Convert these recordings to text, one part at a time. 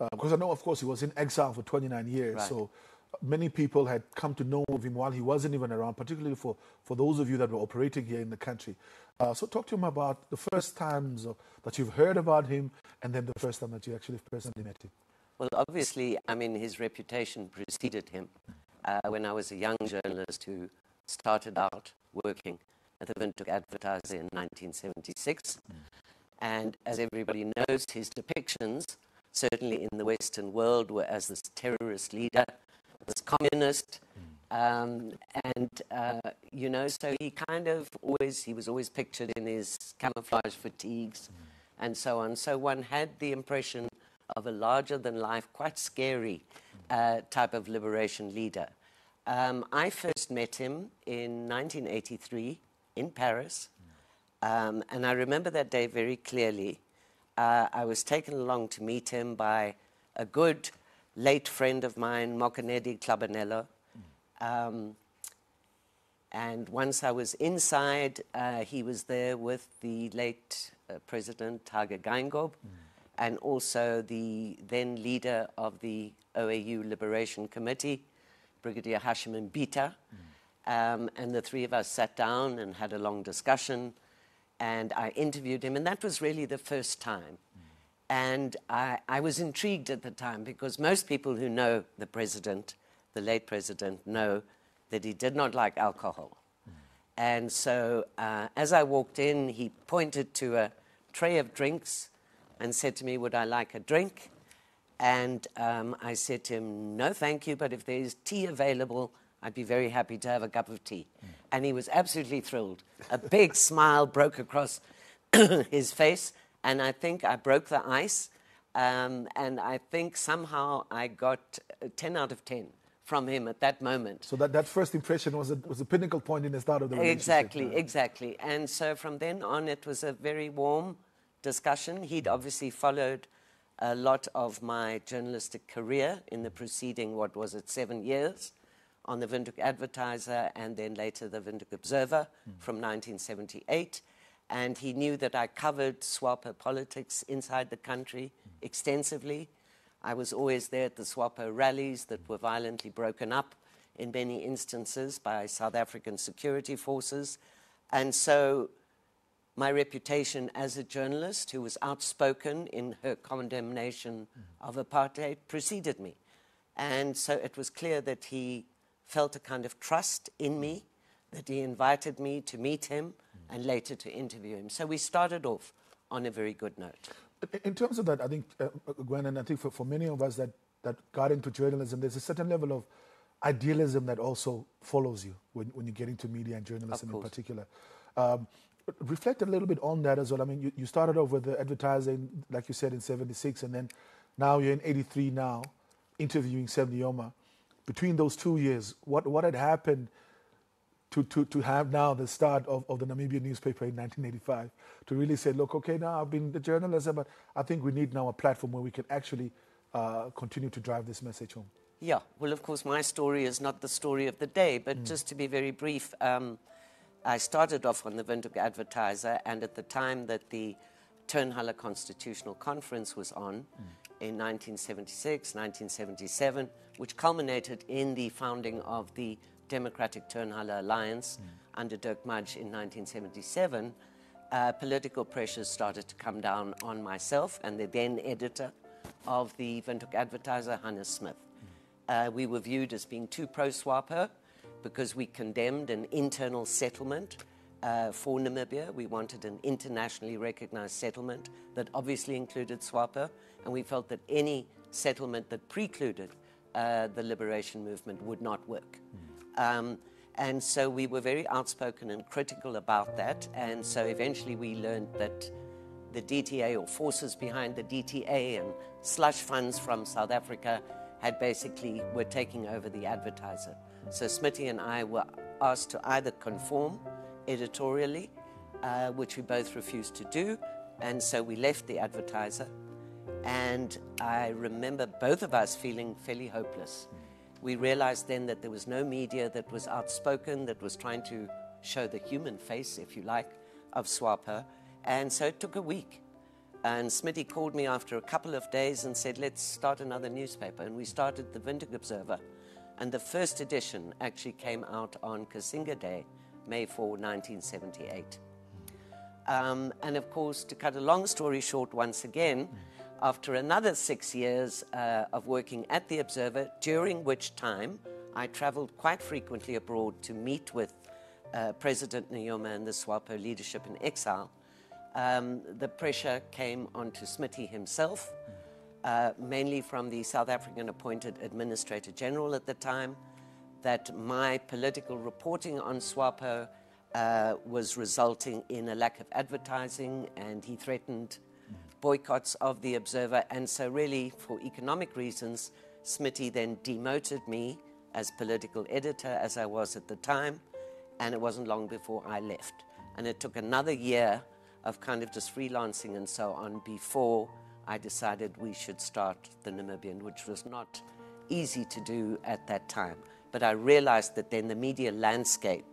Because I know, of course, he was in exile for 29 years. Right. So many people had come to know of him while he wasn't even around, particularly for those of you that were operating here in the country. So talk to him about the first times that you've heard about him and then the first time that you actually personally met him. Well, obviously, I mean, his reputation preceded him. When I was a young journalist who started out working at the Windhoek Advertiser in 1976. And as everybody knows, his depictions, certainly in the Western world, were as this terrorist leader, this communist. You know, so he was always pictured in his camouflage fatigues and so on. So one had the impression of a larger-than-life, quite scary type of liberation leader. I first met him in 1983 in Paris, and I remember that day very clearly. I was taken along to meet him by a good late friend of mine, Mokanedi Klabanello. And once I was inside, he was there with the late President Tage Geingob, and also the then leader of the OAU Liberation Committee, Brigadier Hashim Mbita. And the three of us sat down and had a long discussion, and I interviewed him, and that was really the first time. And I was intrigued at the time, because most people who know the president, the late president, know that he did not like alcohol. And so as I walked in, he pointed to a tray of drinks and said to me, would I like a drink? And I said to him, no, thank you, but if there's tea available, I'd be very happy to have a cup of tea. And he was absolutely thrilled. A big smile broke across his face, and I think I broke the ice. And I think somehow I got 10 out of 10 from him at that moment. So that first impression was a pinnacle point in the start of the relationship. Exactly. And so from then on, it was a very warm discussion. He'd obviously followed a lot of my journalistic career in the preceding, 7 years, on the Windhoek Advertiser and then later the Windhoek Observer from 1978. And he knew that I covered SWAPO politics inside the country extensively. I was always there at the SWAPO rallies that were violently broken up in many instances by South African security forces. And so my reputation as a journalist who was outspoken in her condemnation of apartheid preceded me. And so it was clear that he felt a kind of trust in me, that he invited me to meet him and later to interview him. So we started off on a very good note. In terms of that, I think, Gwen, and I think for many of us that got into journalism, there's a certain level of idealism that also follows you when you get into media and journalism in particular. Reflect a little bit on that as well. I mean, you started off with the advertising, like you said, in 76, and then now you're in 83 now, interviewing Sam Nujoma. Between those 2 years, what had happened to have now the start of the Namibia newspaper in 1985, to really say, look, okay, now I've been the journalist, but I think we need now a platform where we can actually continue to drive this message home. Yeah, well, of course, my story is not the story of the day, but just to be very brief, I started off on the Windhoek Advertiser, and at the time that the Turnhulle Constitutional Conference was on, in 1976, 1977, which culminated in the founding of the Democratic Turnhulle Alliance under Dirk Mudge in 1977, political pressures started to come down on myself and the then editor of the Windhoek Advertiser, Hannes Smith. We were viewed as being too pro-SWAPO because we condemned an internal settlement for Namibia. We wanted an internationally recognized settlement that obviously included SWAPO, and we felt that any settlement that precluded the liberation movement would not work. And so we were very outspoken and critical about that, and so eventually we learned that the DTA, or forces behind the DTA and slush funds from South Africa, were taking over the Advertiser. So Smitty and I were asked to either conform editorially, which we both refused to do, and so we left the Advertiser. And I remember both of us feeling fairly hopeless. We realized then that there was no media that was outspoken, that was trying to show the human face, if you like, of SWAPO. And so it took a week And Smitty called me after a couple of days and said, let's start another newspaper. And we started the Windhoek Observer. And the first edition actually came out on Kasinga Day, May 4, 1978. And of course, to cut a long story short once again, after another 6 years of working at the Observer, during which time I traveled quite frequently abroad to meet with President Nujoma and the SWAPO leadership in exile, the pressure came onto Smitty himself, mainly from the South African appointed Administrator General at the time, that my political reporting on SWAPO was resulting in a lack of advertising, and he threatened boycotts of the Observer. And so really, for economic reasons, Smitty then demoted me as political editor, as I was at the time, and it wasn't long before I left. And it took another year of kind of just freelancing and so on before I decided we should start the Namibian, which was not easy to do at that time. But I realized that then the media landscape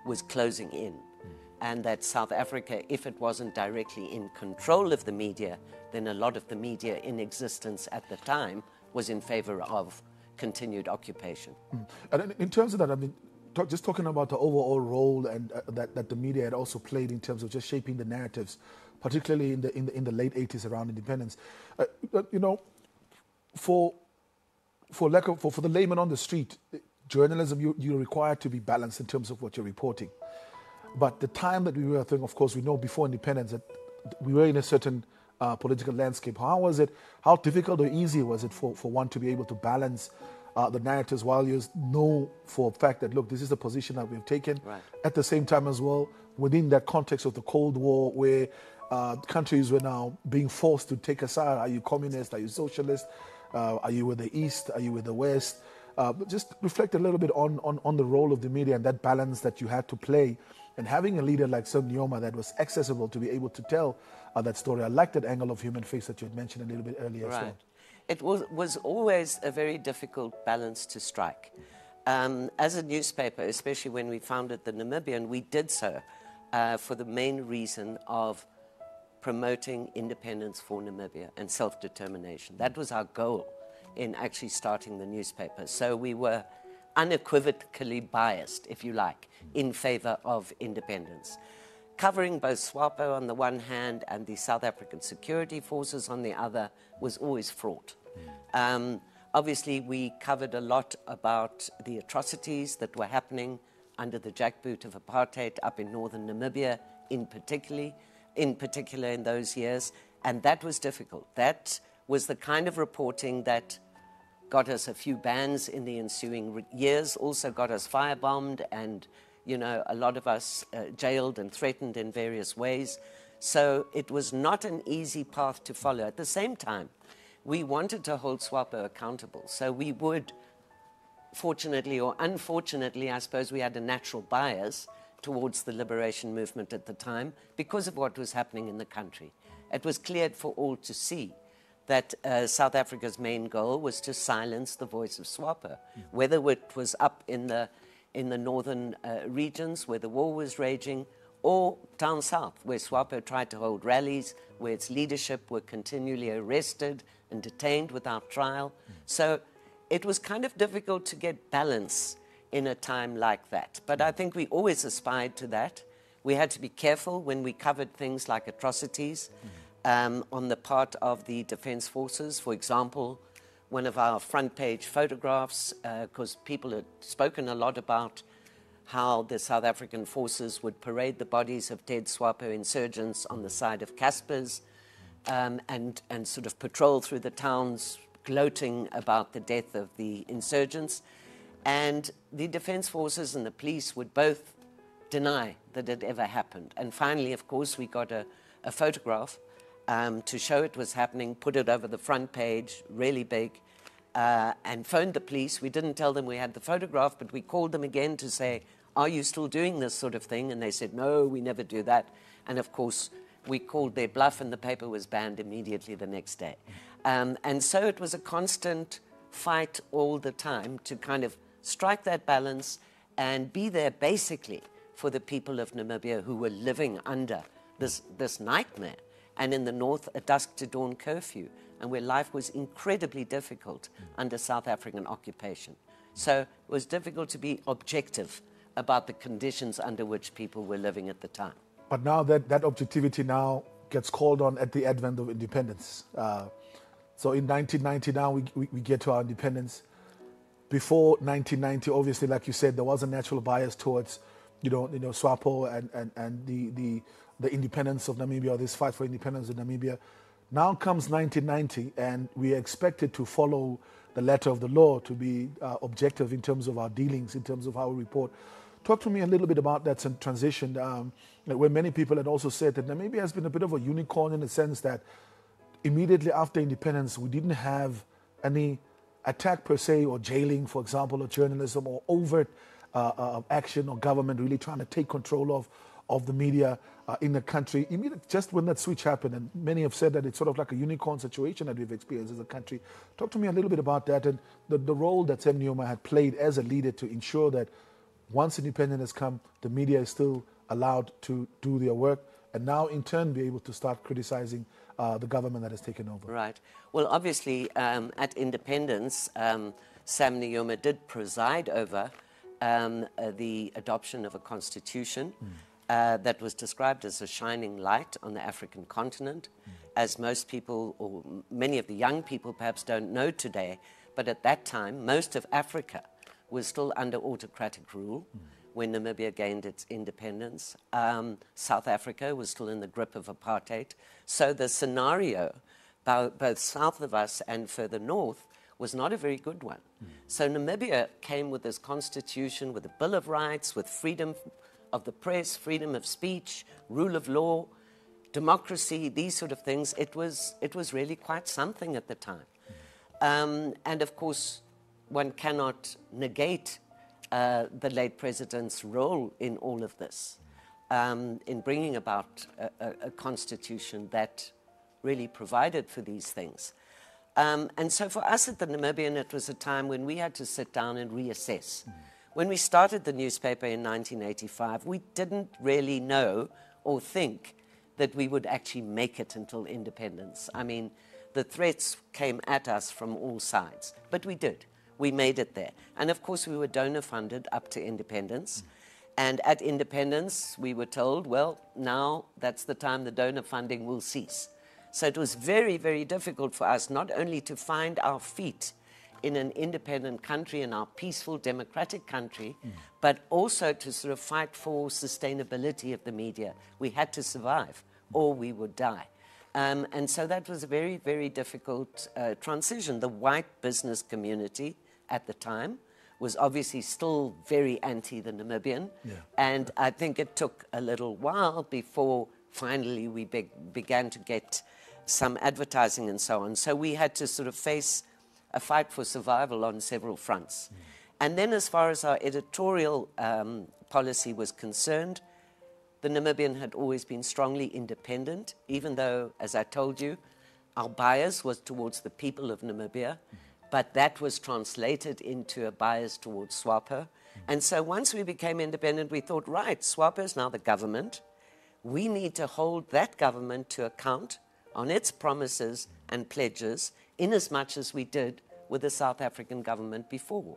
was closing in, and that South Africa, if it wasn't directly in control of the media, then a lot of the media in existence at the time was in favor of continued occupation. And in terms of that, I mean, just talking about the overall role and that the media had also played in terms of just shaping the narratives, particularly in the late 80s around independence. You know, for the layman on the street, journalism, you're required to be balanced in terms of what you're reporting. But the time that we were, I think, of course, we know before independence that we were in a certain political landscape. How difficult or easy was it for one to be able to balance the narratives while you know for a fact that, look, this is the position that we've taken. Right. At the same time as well, within that context of the Cold War, where countries were now being forced to take a side. Are you communist? Are you socialist? Are you with the East? Are you with the West? But just reflect a little bit on the role of the media and that balance that you had to play. And having a leader like Sir Nujoma that was accessible to be able to tell that story. I like that angle of human face that you had mentioned a little bit earlier as well. It was always a very difficult balance to strike. As a newspaper, especially when we founded the Namibian, we did so for the main reason of promoting independence for Namibia and self-determination. That was our goal in actually starting the newspaper. So we were unequivocally biased, if you like, in favor of independence. Covering both SWAPO on the one hand and the South African security forces on the other was always fraught. Obviously, we covered a lot about the atrocities that were happening under the jackboot of apartheid up in northern Namibia in particular in those years, and that was difficult. That was the kind of reporting that got us a few bans in the ensuing years, also got us firebombed and, you know, a lot of us jailed and threatened in various ways. So it was not an easy path to follow. At the same time, we wanted to hold SWAPO accountable. So we would, fortunately or unfortunately, I suppose we had a natural bias towards the liberation movement at the time because of what was happening in the country. It was clear for all to see that South Africa's main goal was to silence the voice of SWAPO, whether it was up in the northern regions where the war was raging, or down south where SWAPO tried to hold rallies, where its leadership were continually arrested and detained without trial. So it was kind of difficult to get balance in a time like that. But I think we always aspired to that. We had to be careful when we covered things like atrocities on the part of the defense forces. For example, one of our front page photographs, because people had spoken a lot about how the South African forces would parade the bodies of dead SWAPO insurgents on the side of Caspers and sort of patrol through the towns gloating about the death of the insurgents. And the defense forces and the police would both deny that it ever happened. And finally, of course, we got a photograph to show it was happening, put it over the front page, really big, and phoned the police. We didn't tell them we had the photograph, but we called them again to say, are you still doing this sort of thing? And they said, no, we never do that. And of course, we called their bluff and the paper was banned immediately the next day. And so it was a constant fight all the time to kind of strike that balance and be there basically for the people of Namibia who were living under this nightmare. and in the north, a dusk to dawn curfew, and where life was incredibly difficult under South African occupation. So it was difficult to be objective about the conditions under which people were living at the time. But now that objectivity now gets called on at the advent of independence. So in 1990 now we get to our independence. Before 1990, obviously, like you said, there was a natural bias towards, SWAPO and the independence of Namibia, or this fight for independence in Namibia. Now comes 1990, and we are expected to follow the letter of the law, to be objective in terms of our dealings, in terms of how we report. Talk to me a little bit about that transition, where many people had also said that Namibia has been a bit of a unicorn in the sense that immediately after independence, we didn't have any attack per se, or jailing, for example, or journalism, or overt action or government really trying to take control of the media in the country. Just when that switch happened, and many have said that it's sort of like a unicorn situation that we've experienced as a country. Talk to me a little bit about that and the role that Sam Nujoma had played as a leader to ensure that once independence has come, the media is still allowed to do their work, and now in turn be able to start criticizing the government that has taken over. Right. Well, obviously, at independence, Sam Nujoma did preside over the adoption of a constitution that was described as a shining light on the African continent. As most people, or many of the young people perhaps don't know today, but at that time, most of Africa was still under autocratic rule when Namibia gained its independence. South Africa was still in the grip of apartheid. So the scenario, both south of us and further north, was not a very good one. So Namibia came with this constitution, with a Bill of Rights, with freedom of the press, freedom of speech, rule of law, democracy, these sort of things. It was really quite something at the time. And of course, one cannot negate the late president's role in all of this, in bringing about a constitution that really provided for these things. And so for us at the Namibian, it was a time when we had to sit down and reassess. When we started the newspaper in 1985, we didn't really know or think that we would actually make it until independence. I mean, the threats came at us from all sides, but we did. We made it there. And of course, we were donor funded up to independence. And at independence, we were told, well, now that's the time the donor funding will cease. So it was very, very difficult for us not only to find our feet in an independent country, in our peaceful, democratic country, but also to sort of fight for sustainability of the media. We had to survive, or we would die. And so that was a very, very difficult transition. The white business community at the time was obviously still very anti the Namibian. And I think it took a little while before finally we began to get some advertising and so on. So we had to sort of face a fight for survival on several fronts. And then as far as our editorial policy was concerned, the Namibian had always been strongly independent, even though, as I told you, our bias was towards the people of Namibia, but that was translated into a bias towards SWAPO. And so once we became independent, we thought, right, SWAPO is now the government. We need to hold that government to account on its promises and pledges, in as much as we did with the South African government before.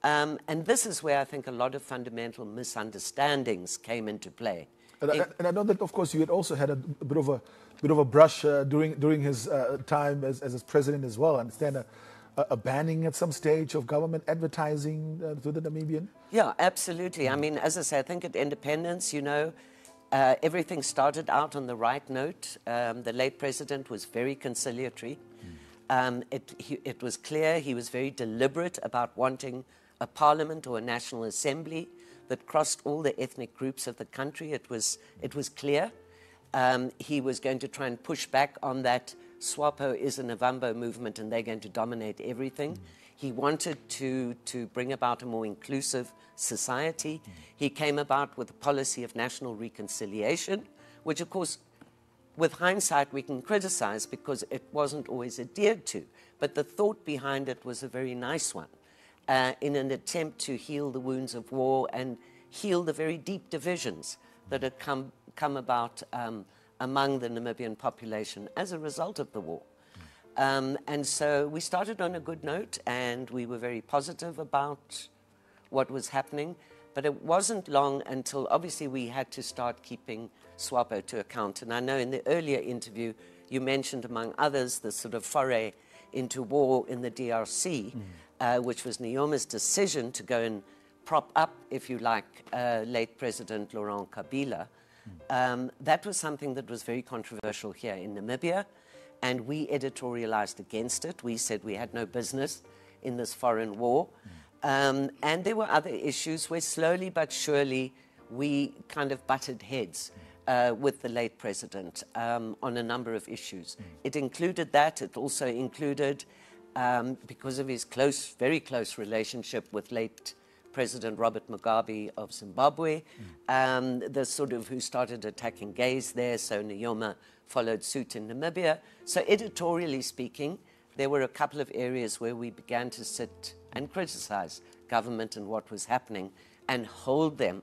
And this is where I think a lot of fundamental misunderstandings came into play. And I know that, of course, you had also had a bit of a brush during his time as president as well. I understand a banning at some stage of government advertising to the Namibian. Yeah, absolutely. I mean, as I say, I think at independence, everything started out on the right note. The late president was very conciliatory. It was clear he was very deliberate about wanting a parliament or a national assembly that crossed all the ethnic groups of the country. It was clear. He was going to try and push back on that SWAPO is an Avambo movement and they're going to dominate everything. He wanted to bring about a more inclusive society. He came about with a policy of national reconciliation, which of course, with hindsight, we can criticize because it wasn't always adhered to. But the thought behind it was a very nice one, in an attempt to heal the wounds of war and heal the very deep divisions that had come about among the Namibian population as a result of the war. And so we started on a good note, and we were very positive about what was happening. But it wasn't long until, obviously, we had to start keeping SWAPO to account. And I know in the earlier interview, you mentioned, among others, the sort of foray into war in the DRC, which was Nujoma's decision to go and prop up, if you like, late President Laurent Kabila. That was something that was very controversial here in Namibia, and we editorialized against it. We said we had no business in this foreign war. And there were other issues where slowly but surely we kind of butted heads with the late president on a number of issues. It included that. It also included, because of his very close relationship with late President Robert Mugabe of Zimbabwe, the sort of who started attacking gays there, so Nujoma followed suit in Namibia. So editorially speaking, there were a couple of areas where we began to sit and criticize government and what was happening and hold them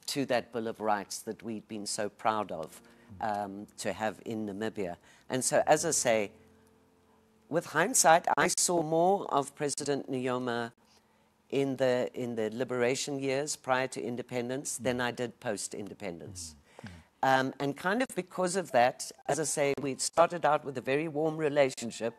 to that Bill of Rights that we'd been so proud of to have in Namibia. And so, as I say, with hindsight, I saw more of President Nujoma in the liberation years prior to independence than I did post-independence. And kind of because of that, as I say, we started out with a very warm relationship.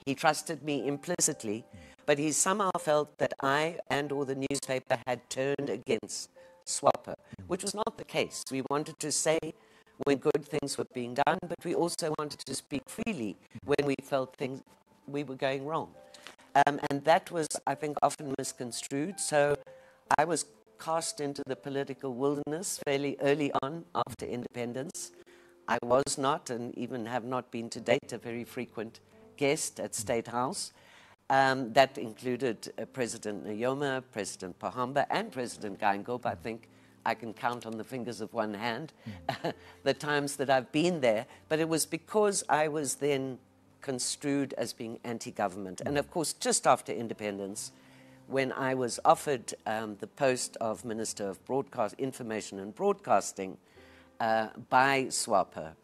He trusted me implicitly, but he somehow felt that I and or the newspaper had turned against SWAPO, which was not the case. We wanted to say when good things were being done, but we also wanted to speak freely when we felt things we were going wrong. And that was, I think, often misconstrued. So I was cast into the political wilderness fairly early on after independence. I was not, and even have not been to date, a very frequent guest at State House. That included President Nujoma, President Pahamba, and President Geingob. I think I can count on the fingers of one hand the times that I've been there. But it was because I was then construed as being anti-government. And of course, just after independence, when I was offered the post of Minister of Information and Broadcasting by SWAPO,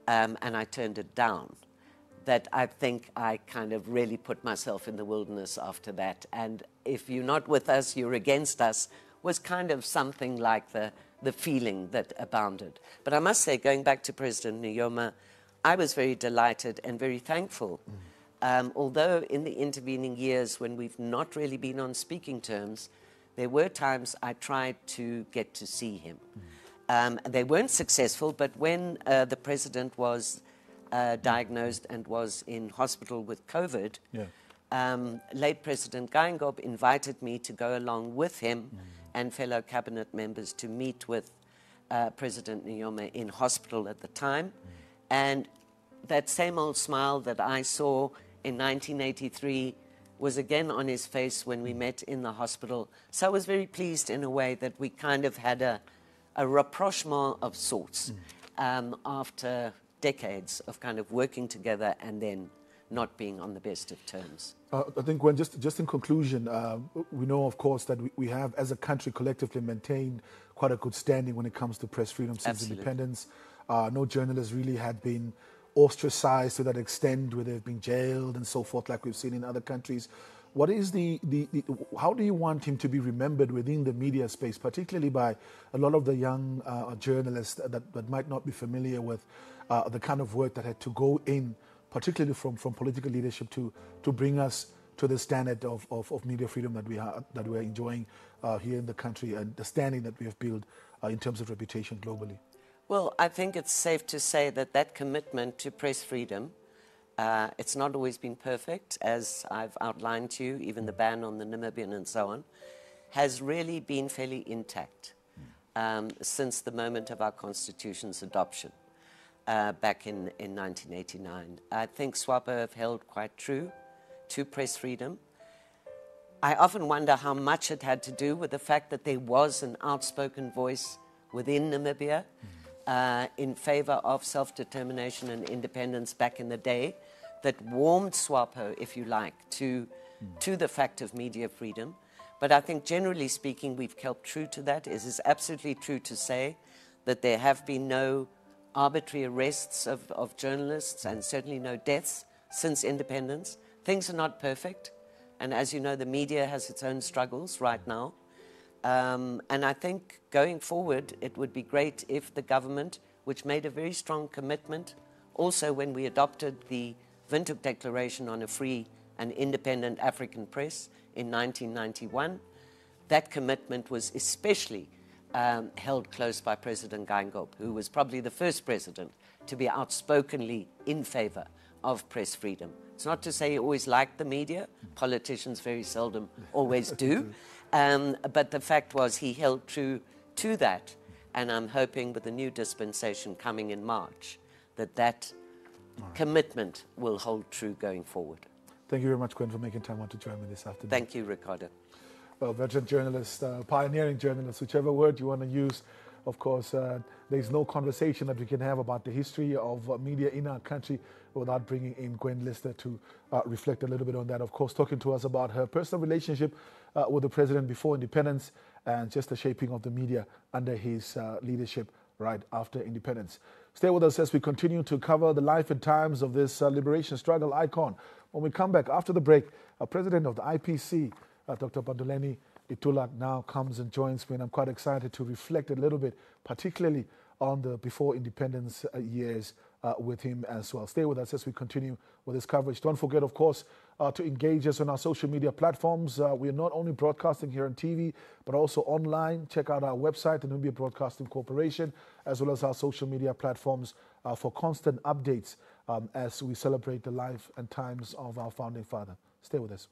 and I turned it down, that I think I kind of really put myself in the wilderness after that. And if you're not with us, you're against us, was kind of something like the feeling that abounded. But I must say, going back to President Nujoma, I was very delighted and very thankful. Although in the intervening years when we've not really been on speaking terms, there were times I tried to get to see him. They weren't successful, but when the president was diagnosed and was in hospital with COVID, late President Geingob invited me to go along with him and fellow cabinet members to meet with President Nujoma in hospital at the time. And that same old smile that I saw in 1983 was again on his face when we met in the hospital. So I was very pleased in a way that we kind of had a rapprochement of sorts after decades of kind of working together and then not being on the best of terms. I think, Gwen, just in conclusion, we know, of course, that we have, as a country, collectively maintained quite a good standing when it comes to press freedom since independence. No journalists really had been ostracized to that extent where they've been jailed and so forth, like we've seen in other countries. What is how do you want him to be remembered within the media space, particularly by a lot of the young journalists that might not be familiar with the kind of work that had to go in, particularly from political leadership, to bring us to the standard of media freedom that we're enjoying here in the country, and the standing that we have built in terms of reputation globally? Well, I think it's safe to say that commitment to press freedom, it's not always been perfect, as I've outlined to you, even the ban on the Namibian and so on, has really been fairly intact since the moment of our Constitution's adoption back in 1989. I think SWAPO have held quite true to press freedom. I often wonder how much it had to do with the fact that there was an outspoken voice within Namibia in favor of self-determination and independence back in the day that warmed SWAPO, if you like, to the fact of media freedom. But I think generally speaking, we've kept true to that. It is absolutely true to say that there have been no arbitrary arrests of journalists and certainly no deaths since independence. Things are not perfect. And as you know, the media has its own struggles right now. And I think going forward, it would be great if the government, which made a very strong commitment, also when we adopted the Windhoek Declaration on a free and independent African press in 1991, that commitment was especially held close by President Geingob, who was probably the first president to be outspokenly in favor of press freedom. It's not to say he always liked the media. Politicians very seldom always do. But the fact was he held true to that. And I'm hoping with the new dispensation coming in March that commitment will hold true going forward. Thank you very much, Gwen, for making time out to join me this afternoon. Thank you, Ricardo. Well, veteran journalist, pioneering journalist, whichever word you want to use. Of course, there's no conversation that we can have about the history of media in our country without bringing in Gwen Lister to reflect a little bit on that. Of course, talking to us about her personal relationship with the president before independence and just the shaping of the media under his leadership right after independence. Stay with us as we continue to cover the life and times of this liberation struggle icon. When we come back after the break, President of the IPC, Dr. Banduleni Itulak, now comes and joins me, and I'm quite excited to reflect a little bit, particularly on the before independence years with him as well. Stay with us as we continue with this coverage. Don't forget, of course, to engage us on our social media platforms. We are not only broadcasting here on TV, but also online. Check out our website, the Namibia Broadcasting Corporation, as well as our social media platforms for constant updates as we celebrate the life and times of our founding father. Stay with us.